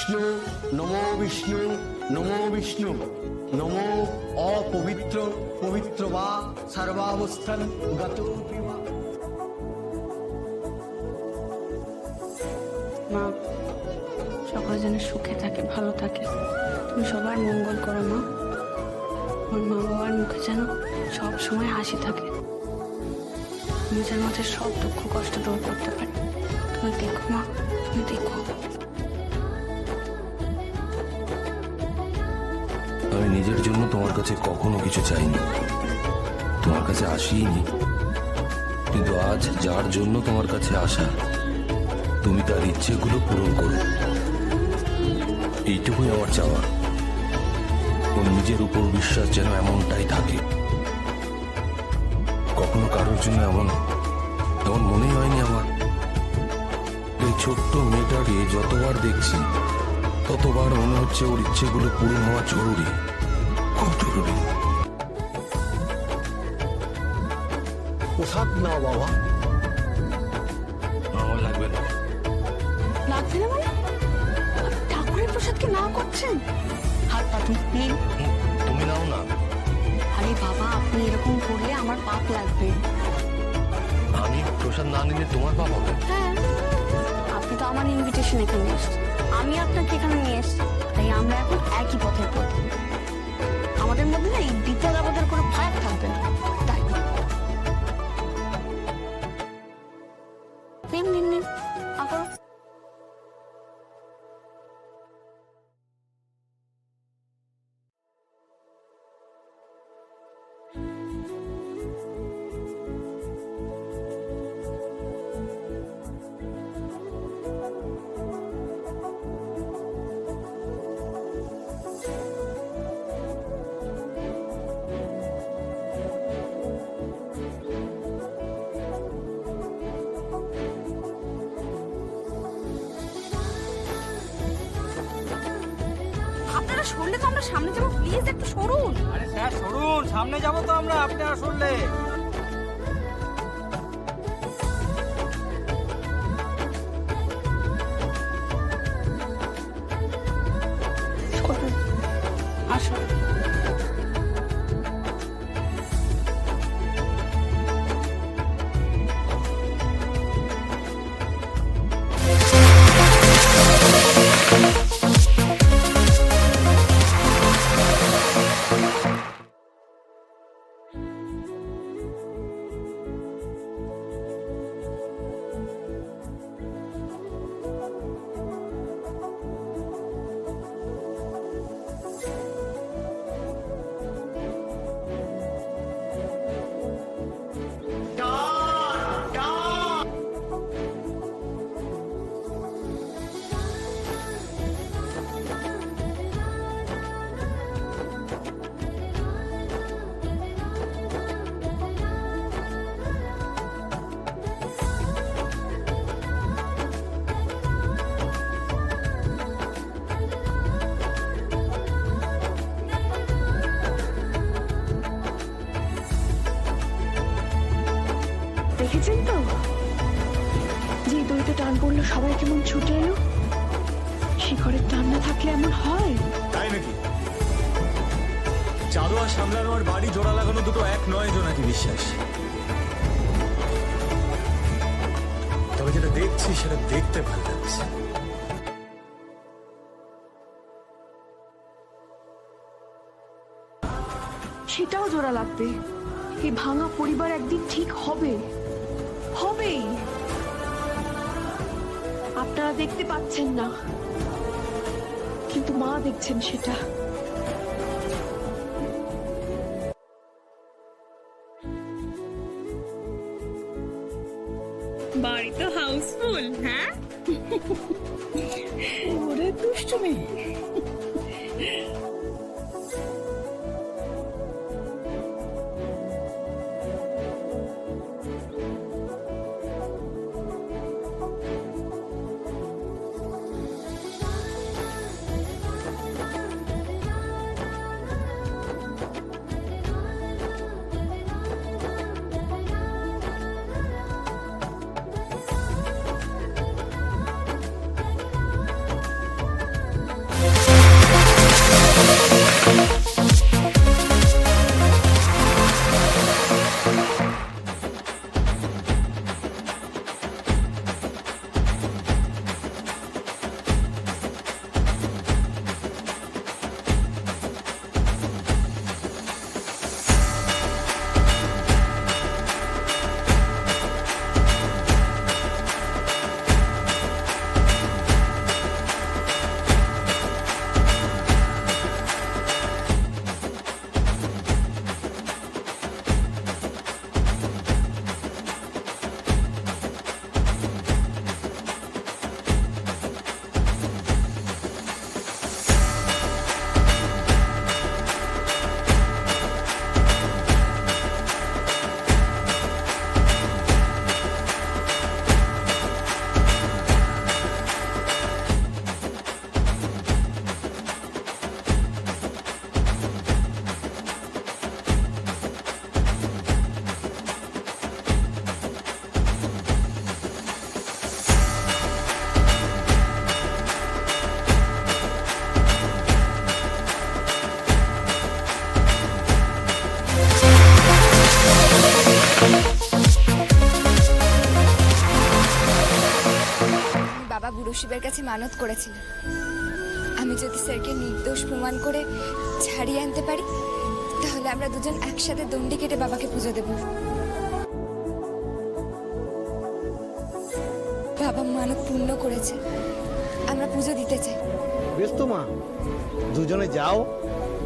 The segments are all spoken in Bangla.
বিষ্ণু নমো বিষ্ণু নমো বিষ্ণু নমো অপবিত্র পবিত্র বা সর্বাবস্থান গত মা সবাই যেন সুখে থাকে, ভালো থাকে। তুমি সবার মঙ্গল করো মা। আমার মা বাবার মুখে যেন সব সময় হাসি থাকে। নিজের মাঝে সব দুঃখ কষ্ট দূর করতে পারি। তুমি দেখো মা, তুমি দেখো। আমি নিজের জন্য তোমার কাছে কখনো কিছু চাইনি, তোমার কাছে আসিনি, কিন্তু আজ যার জন্য তোমার কাছে আসা, তুমি তার ইচ্ছেগুলো পূরণ করো, এইটুকুই আমার চাওয়া। ওর নিজের উপর বিশ্বাস যেন এমনটাই থাকে। কখনো কারোর জন্য এমন মনেই হয়নি আমার। এই ছোট্ট মেয়েটাকে যতবার দেখছি ততবার মনে হচ্ছে ওর ইচ্ছেগুলো পূরণ হওয়া জরুরি, খুব জরুরি। প্রসাদ নাও বাবা। আমার লাগবে না। লাগবে না মানে? ঠাকুরের প্রসাদকে না করছেন? হাত পা নিন। তুমি নাও না। আরে বাবা, আপনি এরকম করলে আমার পাপ লাগবে। আমি প্রসাদ না নিলে তোমার পাপ হবে? হ্যাঁ, আপনি তো আমার ইনভিটেশন এখানে এসেছেন, আমি আপনাকে এখানে নিয়ে এসেছি, তাই আমরা এখন একই পথের পথে। আমাদের মধ্যে না এই বিপদ আপদের কোনো ফারাক থাকবে না। তাই নিন নিন নিন, আবার আপনারা সরলে তো আমরা সামনে যাবো, প্লিজ একটু সরুন। আরে স্যার সরুন, সামনে যাবো তো আমরা, আপনারা সরলে। সরুন, আসুন। দেখেছেন তো, যে দইতে টান পড়লো সবাই কেমন ছুটে এলো। শিখরের টান না থাকলে এমন হয়? তাই নাকি? চাঁদোয়া সামলানো আর বাড়ি জোড়া লাগানো দুটো এক নয় জোনাকি বিশ্বাস। তবে যেটা দেখছি সেটা দেখতে ভালো লাগছে। সেটাও জোড়া লাগবে। এই ভাঙা পরিবার একদিন ঠিক হবে, হবেই। আপনারা দেখতে পাচ্ছেন না, কিন্তু মা দেখছেন সেটা। বাড়ি তো হাউসফুল। হ্যাঁ, ওরে দুষ্টু মেয়ে। শিবের কাছে মানত করেছিলাম, আমি যদি স্যারকে নির্দোষ প্রমাণ করে ছাড়িয়ে আনতে পারি তাহলে আমরা দুজন একসাথে দণ্ডি কেটে বাবাকে পুজো দেব। বাবা মানত পূর্ণ করেছে, আমরা পুজো দিতে চাই। বেশ তো মা, দুজনে যাও,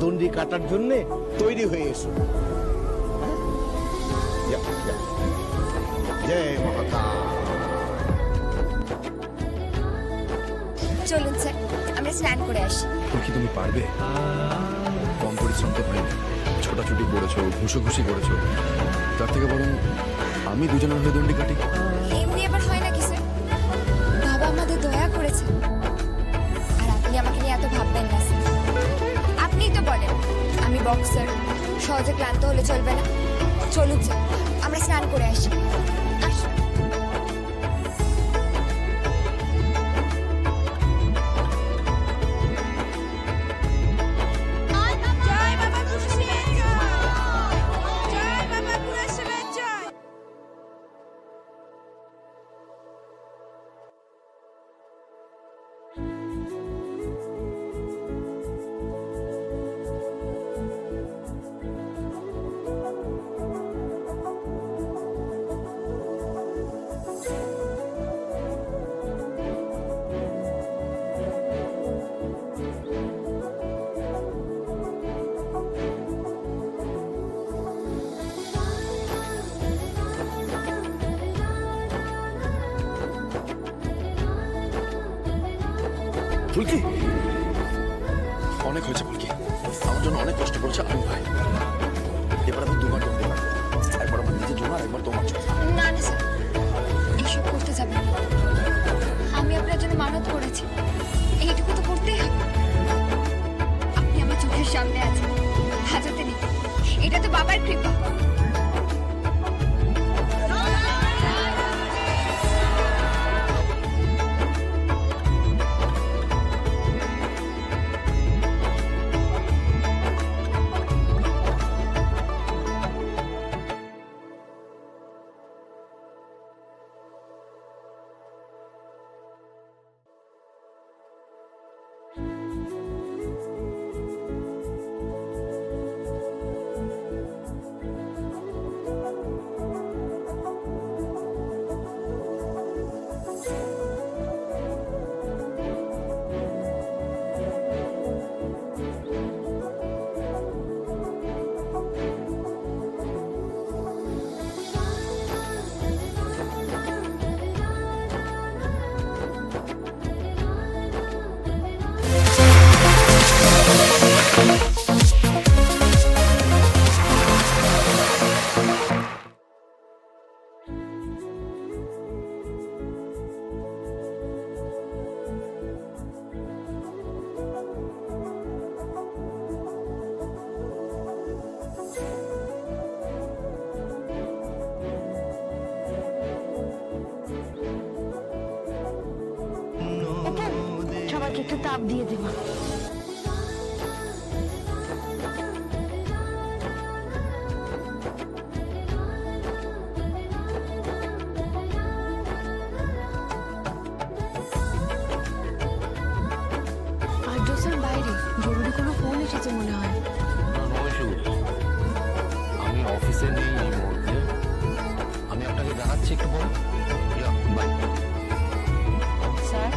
দণ্ডি কাটার জন্যে তৈরি হয়ে এসো। হ্যাঁ? যাও, যাও। জয় মহাকাল। চলুন স্যার, আমরা স্নান করে আসি। কি তুমি পারবে? কম পরিশ্রম তো হয়নি, ছোটাছুটি করেছো, ঘুষোঘুষি করেছো, তার থেকে বরং আমি দুজনের হয়ে দণ্ডি কাটি। এমনি আবার হয় নাকি স্যার? বাবা আমাদের দয়া করেছে, আর আপনি আমাকে নিয়ে এত ভাববেন না স্যার। আপনিই তো বলেন আমি বক্সার, সহজে ক্লান্ত হলে চলবে না। চলুন স্যার, আমরা স্নান করে আসি। আসুন। ফুলকি, অনেক হয়েছে ফুলকি, আমার জন্য অনেক কষ্ট করেছে আমি ভাই। এবার আমি দুবার দণ্ডি কাটবো, একবার আমার নিজের জন্য আর একবার তোমার জন্য। না না স্যার, এসব করতে যাবেন না। আমি আপনার জন্য মানত করেছি, এইটুকু তো করতেই হবে। আপনি আমার চোখের সামনে আছেন, হাজতে নেই, এটা তো বাবার কৃপা। সবাইকে একটু তাপ দিয়ে দেবো। আদ্রসের বাইরে জরুরি কোনো ফোন এসেছে মনে হয়। আমি অফিসে নেই এই মুহূর্তে, আমি আপনাকে জানাচ্ছি একটু পরে। বাই। স্যার,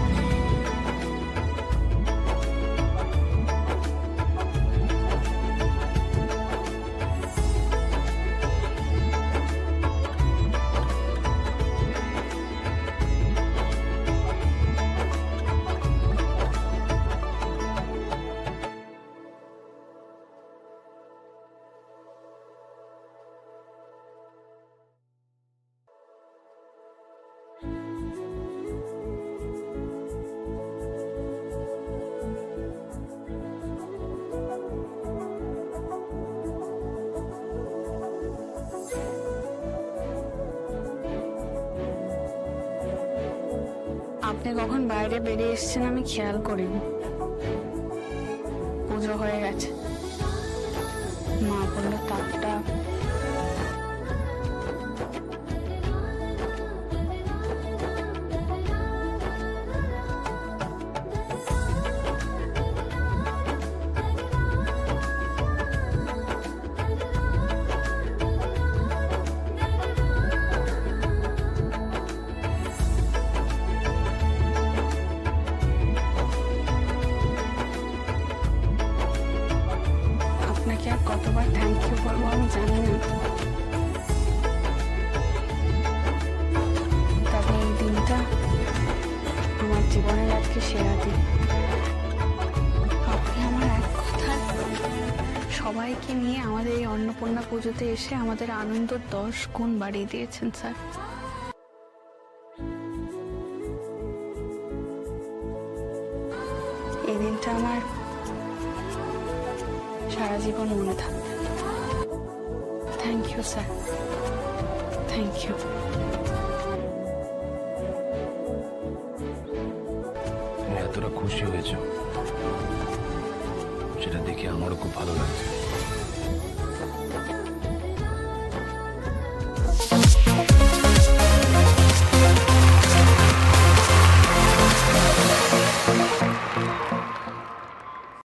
আপনি কখন বাইরে বেরিয়ে এসেছেন আমি খেয়াল করিনি। পুজো হয়ে গেছে, মা বললো তাপটা সেরাদি, আপনি আমার এক কথায় সবাইকে নিয়ে আমাদের এই অন্নপূর্ণা পুজোতে এসে আমাদের আনন্দ 10 গুণ বাড়িয়ে দিয়েছেন স্যার। এই দিনটা আমার সারা জীবন মনে থাকবে। Thank you sir, thank you. তুমি এতটা খুশি হয়েছো সেটা দেখে আমারও খুব ভালো লাগছে।